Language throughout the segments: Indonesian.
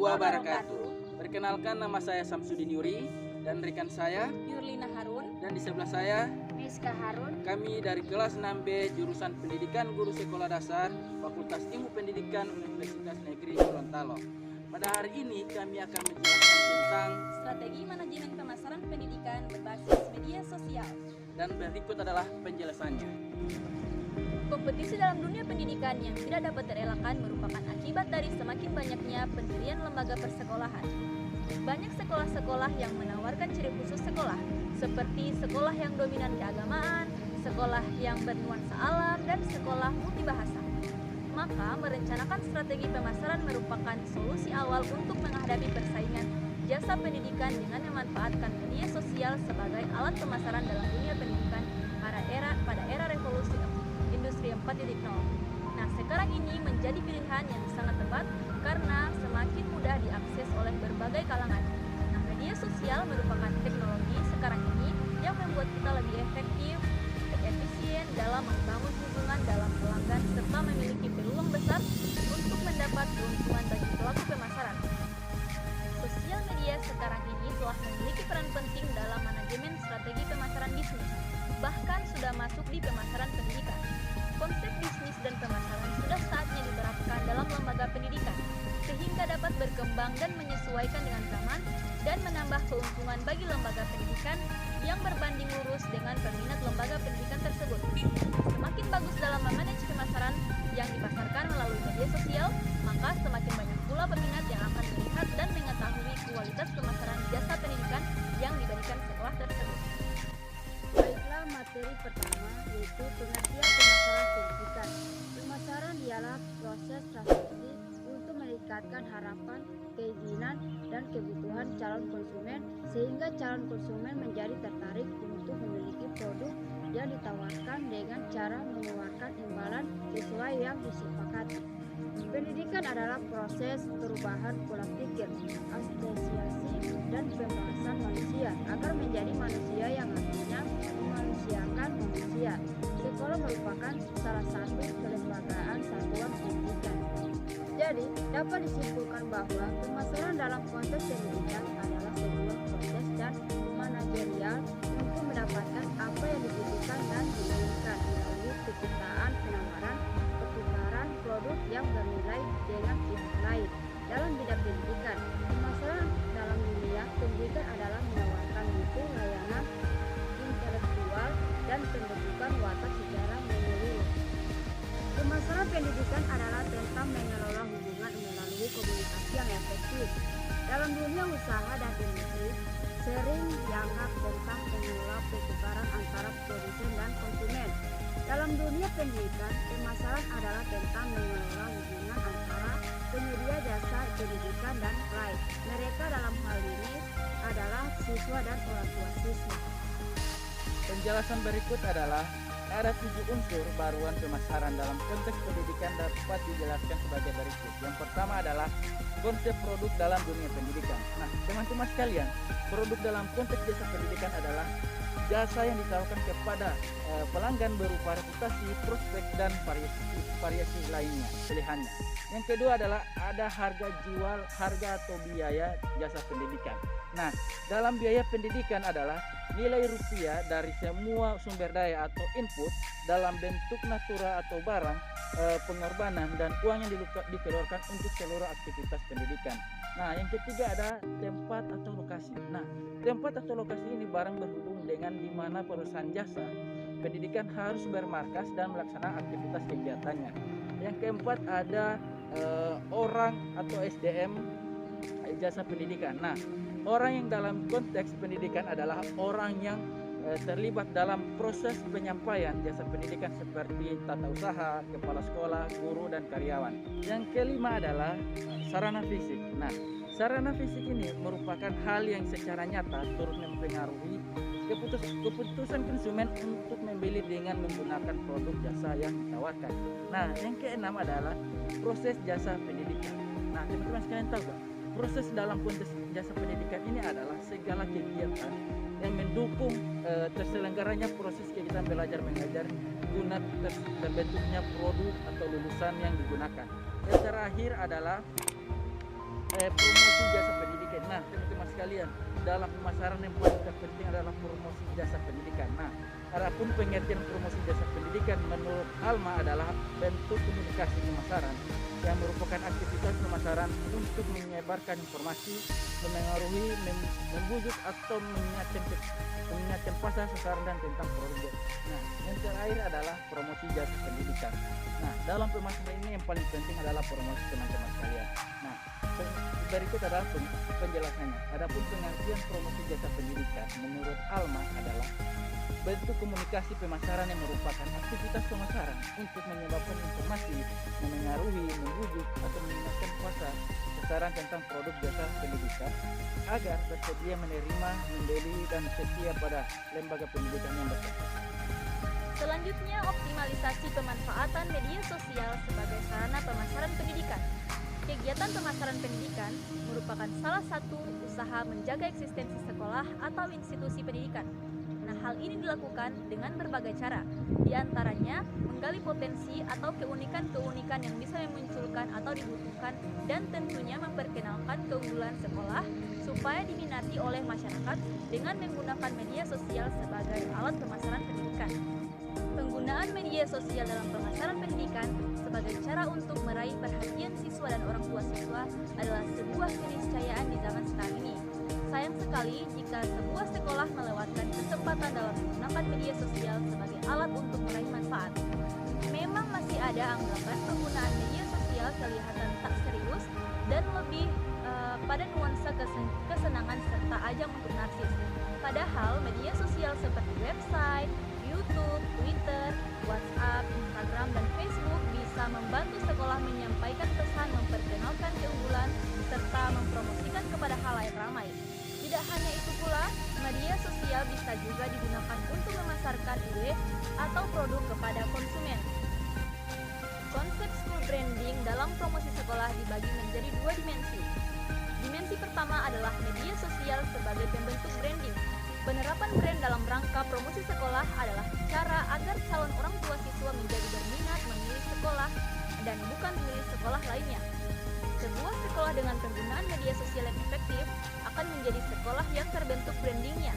wabarakatuh. Perkenalkan, nama saya Samsudin Yuri dan rekan saya Yurlina Harun dan di sebelah saya Miska Harun. kami dari kelas 6B jurusan Pendidikan Guru Sekolah Dasar Fakultas Ilmu Pendidikan Universitas Negeri Gorontalo. Pada hari ini kami akan menjelaskan tentang Strategi manajemen pemasaran pendidikan berbasis media sosial. dan berikut adalah penjelasannya. Kompetisi dalam dunia pendidikan yang tidak dapat terelakkan merupakan akibat dari semakin banyaknya pendirian lembaga persekolahan. Banyak sekolah-sekolah yang menawarkan ciri khusus sekolah, seperti sekolah yang dominan keagamaan, sekolah yang bernuansa alam, dan sekolah multibahasa. Maka, merencanakan strategi pemasaran merupakan solusi awal untuk menghadapi persaingan jasa pendidikan dengan memanfaatkan media sosial sebagai alat pemasaran dalam dunia pendidikan pada era revolusi industri 4.0. Nah, sekarang ini menjadi pilihan yang sangat tepat karena semakin mudah diakses oleh berbagai kalangan. Nah, media sosial merupakan teknologi sekarang ini yang membuat kita lebih efektif dan efisien dalam membangun hubungan dalam pelanggan serta memiliki peluang besar untuk mendapat keuntungan bagi pelaku pemasaran. Sosial media sekarang ini telah memiliki peran penting dalam manajemen strategi pemasaran bisnis, bahkan sudah masuk di pemasaran pendidikan. Konsep bisnis dan pemasaran sudah saatnya diterapkan dalam lembaga pendidikan, sehingga dapat berkembang dan menyesuaikan dengan zaman dan menambah keuntungan bagi lembaga pendidikan yang berbanding lurus dengan peminat lembaga pendidikan tersebut. Semakin bagus dalam memanage pemasaran yang dipasarkan melalui media sosial, maka semakin banyak pula peminat yang akan melihat dan mengetahui kualitas pemasaran jasa pendidikan yang diberikan sekolah tersebut. Baiklah, materi pertama yaitu pengertian pemasaran pendidikan. Pemasaran ialah proses strategi untuk meningkatkan harapan, keinginan, dan kebutuhan calon konsumen sehingga calon konsumen menjadi tertarik untuk memiliki produk yang ditawarkan dengan cara mengeluarkan imbalan sesuai yang disepakati. Pendidikan adalah proses perubahan pola pikir, asosiasi, dan pembahasan manusia agar menjadi manusia yang artinya memanusiakan manusia. Sekolah merupakan salah satu kelembagaan satuan pendidikan. Jadi, dapat disimpulkan bahwa pemasaran dalam konteks pendidikan adalah sebuah proses dan manajerial untuk mendapatkan apa yang dibutuhkan dan diinginkan melalui penciptaan penawaran pertukaran produk yang bernilai dengan pihak lain. Dalam bidang pendidikan, pemasaran dalam dunia pendidikan adalah menawarkan mutu layanan intelektual dan pembentukan watak secara menyeluruh. Pemasaran pendidikan adalah tentang mengelola hubungan melalui komunikasi yang efektif. Dalam dunia usaha dan industri, sering dianggap tentang mengelola pertukaran antara produsen dan konsumen. Dalam dunia pendidikan, pemasaran adalah tentang mengelola hubungan antara penyedia jasa pendidikan dan klien. Mereka dalam hal ini adalah siswa dan orang tua siswa. Penjelasan berikut adalah ada 7 unsur baruan pemasaran dalam konteks pendidikan dapat dijelaskan sebagai berikut. Yang pertama adalah konsep produk dalam dunia pendidikan. Nah, teman-teman sekalian, produk dalam konteks jasa pendidikan adalah jasa yang ditawarkan kepada pelanggan berupa reputasi, prospek, dan variasi lainnya, pilihannya. Yang kedua adalah ada harga jual, harga atau biaya jasa pendidikan. Nah, dalam biaya pendidikan adalah nilai rupiah dari semua sumber daya atau input dalam bentuk natura atau barang, pengorbanan, dan uang yang dikeluarkan untuk seluruh aktivitas pendidikan. Nah, yang ketiga ada tempat atau lokasi. Nah, tempat atau lokasi ini barang berhubung dengan di mana perusahaan jasa pendidikan harus bermarkas dan melaksanakan aktivitas kegiatannya. Yang keempat ada orang atau SDM jasa pendidikan. Nah, orang yang dalam konteks pendidikan adalah orang yang terlibat dalam proses penyampaian jasa pendidikan seperti tata usaha, kepala sekolah, guru, dan karyawan. Yang kelima adalah sarana fisik. Nah, sarana fisik ini merupakan hal yang secara nyata turut mempengaruhi keputusan konsumen untuk membeli dengan menggunakan produk jasa yang ditawarkan. Nah, yang keenam adalah proses jasa pendidikan. Nah, teman-teman sekalian tahu gak? Proses dalam konteks jasa pendidikan ini adalah segala kegiatan yang mendukung terselenggaranya proses kegiatan belajar mengajar guna terbentuknya produk atau lulusan yang digunakan. Yang terakhir adalah promosi jasa pendidikan. Nah, teman-teman sekalian, dalam pemasaran yang paling terpenting adalah promosi jasa pendidikan. Nah, adapun pengertian promosi jasa pendidikan menurut Alma adalah bentuk komunikasi pemasaran yang merupakan aktivitas pemasaran untuk menyebarkan informasi, memengaruhi, membujuk atau mengingatkan pasar sasaran dan tentang produk. Nah, yang terakhir adalah promosi jasa pendidikan. Nah, dalam pemasaran ini yang paling penting adalah promosi, teman-teman sekalian. Nah, berikut adalah penjelasannya. Adapun pengertian promosi jasa pendidikan menurut Alma adalah bentuk komunikasi pemasaran yang merupakan aktivitas pemasaran untuk menyebarkan informasi, memengaruhi, membujuk atau mengingatkan pasar sasaran tentang produk jasa pendidikan agar bersedia menerima, membeli, dan setia pada lembaga pendidikan yang bersangkutan. Selanjutnya, optimalisasi pemanfaatan media sosial sebagai sarana pemasaran pendidikan. Kegiatan pemasaran pendidikan merupakan salah satu usaha menjaga eksistensi sekolah atau institusi pendidikan. Nah, hal ini dilakukan dengan berbagai cara, di antaranya menggali potensi atau keunikan-keunikan yang bisa memunculkan atau dibutuhkan, dan tentunya memperkenalkan keunggulan sekolah supaya diminati oleh masyarakat dengan menggunakan media sosial sebagai alat pemasaran pendidikan. Penggunaan media sosial dalam pemasaran pendidikan sebagai cara untuk meraih perhatian siswa dan orang tua siswa adalah sebuah keniscayaan di zaman sekarang ini. Sayang sekali jika sebuah sekolah melewatkan kesempatan dalam menggunakan media sosial sebagai alat untuk meraih manfaat. Memang masih ada anggapan penggunaan media sosial kelihatan tak serius dan lebih pada nuansa kesenangan serta ajang untuk narsis. Padahal media sosial seperti website, YouTube, Twitter, WhatsApp, Instagram, dan Facebook bisa membantu sekolah menyampaikan pesan, memperkenalkan keunggulan, serta mempromosikan kepada halayak ramai. Tidak hanya itu pula, media sosial bisa juga digunakan untuk memasarkan ide atau produk kepada konsumen. Konsep school branding dalam promosi sekolah dibagi menjadi dua dimensi. Dimensi pertama adalah media sosial sebagai pembentuk branding. Penerapan brand dalam rangka promosi sekolah adalah cara agar calon orang tua siswa menjadi berminat memilih sekolah dan bukan memilih sekolah lainnya. Sebuah sekolah dengan penggunaan media sosial yang efektif akan menjadi sekolah yang terbentuk brandingnya.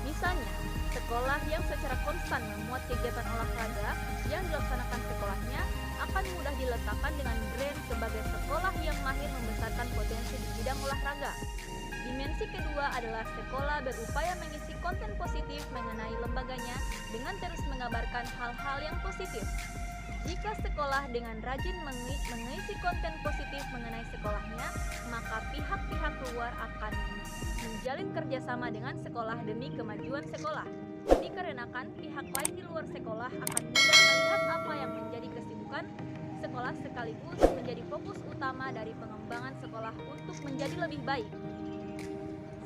Misalnya, sekolah yang secara konstan memuat kegiatan olahraga yang dilaksanakan sekolahnya akan mudah diletakkan dengan brand sebagai sekolah yang mahir membesarkan potensi di bidang olahraga. Dimensi kedua adalah sekolah berupaya mengisi konten positif mengenai lembaganya dengan terus mengabarkan hal-hal yang positif. Jika sekolah dengan rajin mengisi konten positif mengenai sekolahnya, maka pihak-pihak luar akan menjalin kerjasama dengan sekolah demi kemajuan sekolah. Dikarenakan pihak lain di luar sekolah akan mudah melihat apa yang menjadi kesibukan sekolah sekaligus menjadi fokus utama dari pengembangan sekolah untuk menjadi lebih baik.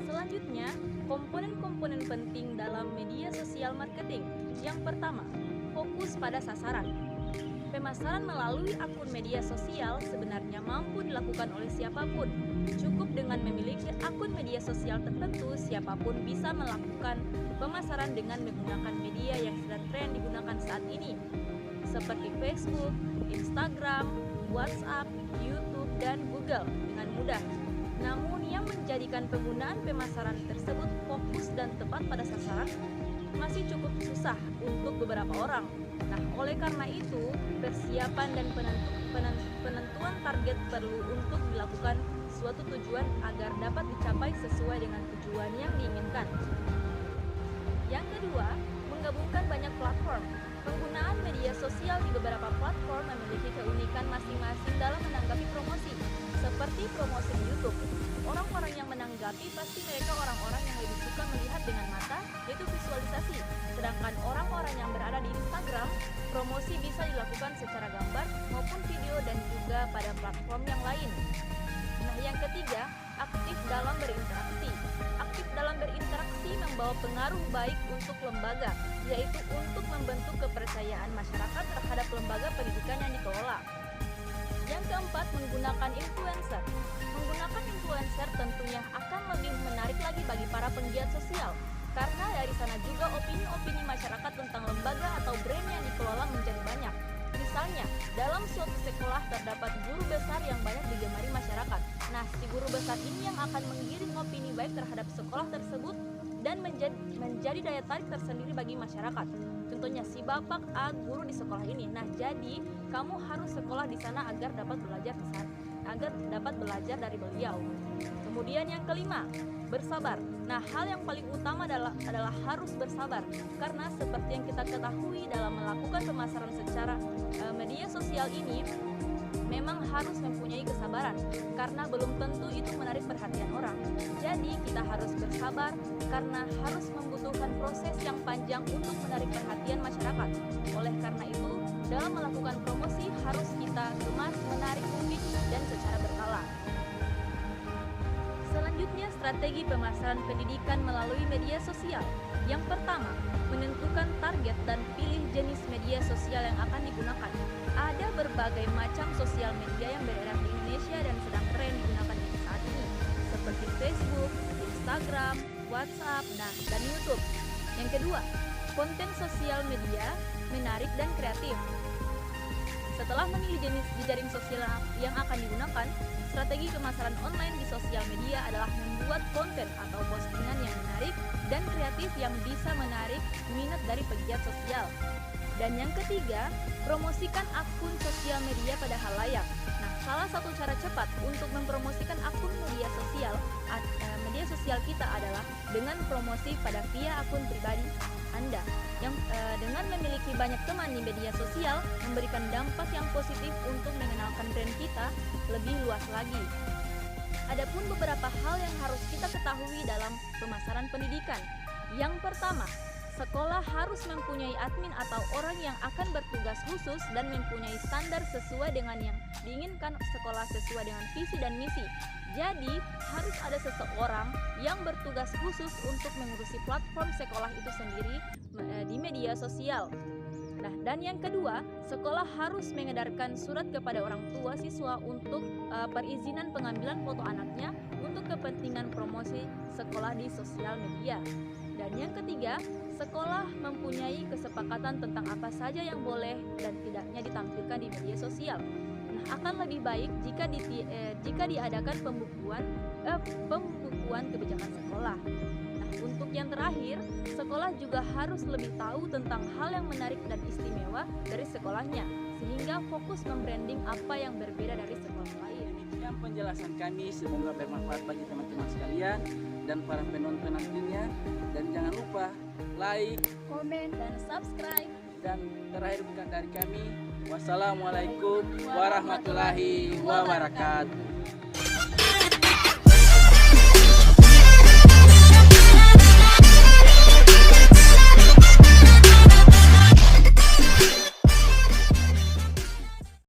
Selanjutnya, komponen-komponen penting dalam media sosial marketing. Yang pertama, fokus pada sasaran. Pemasaran melalui akun media sosial sebenarnya mampu dilakukan oleh siapapun. Cukup dengan memiliki akun media sosial tertentu, siapapun bisa melakukan pemasaran dengan menggunakan media yang sedang tren digunakan saat ini, seperti Facebook, Instagram, WhatsApp, YouTube, dan Google dengan mudah. Namun yang menjadikan penggunaan pemasaran tersebut fokus dan tepat pada sasaran masih cukup susah untuk beberapa orang. Nah, oleh karena itu, persiapan dan penentuan target perlu untuk dilakukan suatu tujuan agar dapat dicapai sesuai dengan tujuan yang diinginkan. Yang kedua, menggabungkan banyak platform. Penggunaan media sosial di beberapa platform memiliki keunikan masing-masing dalam menanggapi promosi, seperti promosi di YouTube. Orang-orang yang menanggapi pasti mereka orang-orang yang lebih suka melihat dengan mata, yaitu visualisasi. Sedangkan orang-orang yang berada di Instagram, promosi bisa dilakukan secara gambar maupun video dan juga pada platform yang lain. Nah, yang ketiga, aktif dalam berinteraksi. Aktif dalam berinteraksi membawa pengaruh baik untuk lembaga, yaitu untuk membentuk kepercayaan masyarakat terhadap lembaga pendidikan yang dikelola. Yang keempat, menggunakan influencer. Menggunakan influencer tentunya akan lebih menarik lagi bagi para penggiat sosial, karena dari sana juga opini-opini masyarakat tentang lembaga atau brand yang dikelola menjadi banyak. Misalnya, dalam suatu sekolah terdapat guru besar yang banyak digemari masyarakat. Nah, si guru guru besar ini yang akan menggiring opini baik terhadap sekolah tersebut dan menjadi daya tarik tersendiri bagi masyarakat. Contohnya si Bapak A guru di sekolah ini. Nah, jadi kamu harus sekolah di sana agar dapat belajar dari beliau. Kemudian yang kelima, bersabar. Nah, hal yang paling utama adalah harus bersabar, karena seperti yang kita ketahui dalam melakukan pemasaran secara media sosial ini memang harus mempunyai kesabaran, karena belum tentu itu menarik perhatian orang. Jadi kita harus bersabar karena harus membutuhkan proses yang panjang untuk menarik perhatian masyarakat. Oleh karena itu, dalam melakukan promosi harus kita kemas, menarik publik dan secara berkala. Selanjutnya, strategi pemasaran pendidikan melalui media sosial. Yang pertama, menentukan target dan pilih jenis media sosial yang akan digunakan. Ada berbagai macam sosial media yang beredar di Indonesia dan sedang tren digunakan saat ini, seperti Facebook, Instagram, WhatsApp, dan YouTube. Yang kedua, konten sosial media menarik dan kreatif. Setelah memilih jenis jejaring sosial yang akan digunakan, strategi pemasaran online di sosial media adalah membuat konten atau postingan yang menarik dan kreatif yang bisa menarik minat dari pegiat sosial. Dan yang ketiga, promosikan akun sosial media pada halayak. Nah, salah satu cara cepat untuk mempromosikan akun media sosial kita adalah dengan promosi via akun pribadi Anda yang dengan memiliki banyak teman di media sosial memberikan dampak yang positif untuk mengenalkan brand kita lebih luas lagi. Adapun beberapa hal yang harus kita ketahui dalam pemasaran pendidikan. Yang pertama, sekolah harus mempunyai admin atau orang yang akan bertugas khusus dan mempunyai standar sesuai dengan yang diinginkan sekolah sesuai dengan visi dan misi. Jadi, harus ada seseorang yang bertugas khusus untuk mengurusi platform sekolah itu sendiri di media sosial. Nah, dan yang kedua, sekolah harus mengedarkan surat kepada orang tua siswa untuk perizinan pengambilan foto anaknya untuk kepentingan promosi sekolah di sosial media. Dan yang ketiga, sekolah mempunyai kesepakatan tentang apa saja yang boleh dan tidaknya ditampilkan di media sosial. Nah, akan lebih baik jika diadakan pembukuan kebijakan sekolah. Nah, untuk yang terakhir, sekolah juga harus lebih tahu tentang hal yang menarik dan istimewa dari sekolahnya, sehingga fokus membranding apa yang berbeda dari sekolah lain. Demikian penjelasan kami, semoga bermanfaat bagi teman-teman sekalian dan para penonton nantinya. Dan jangan lupa like, Komen Dan subscribe. dan terakhir bukan dari kami. Wassalamualaikum warahmatullahi wabarakatuh.